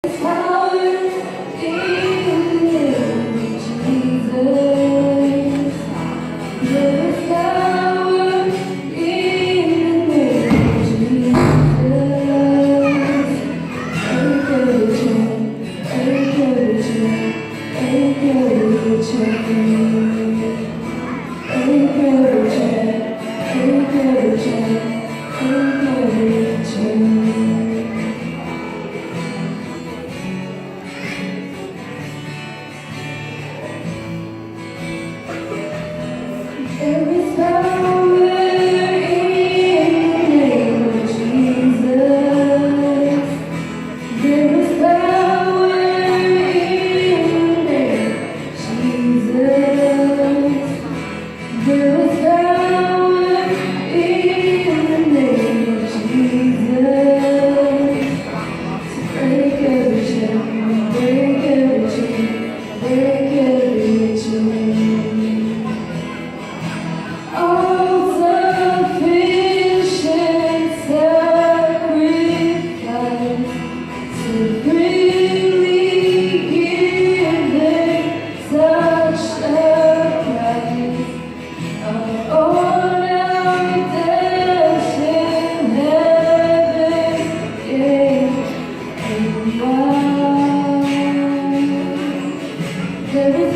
Power in the name of Jesus. There is power in the name of Jesus. Encouragement, encouragement, encouragement, encouragement, encouragement, encouragement. There is power in the name of Jesus. There is power in the name of Jesus. There is power in the name of Jesus. Break every chain, break every chain, break every chain. All sufficient sacrifice, supremely given, such a price of all our redemption, heaven gave and why. There is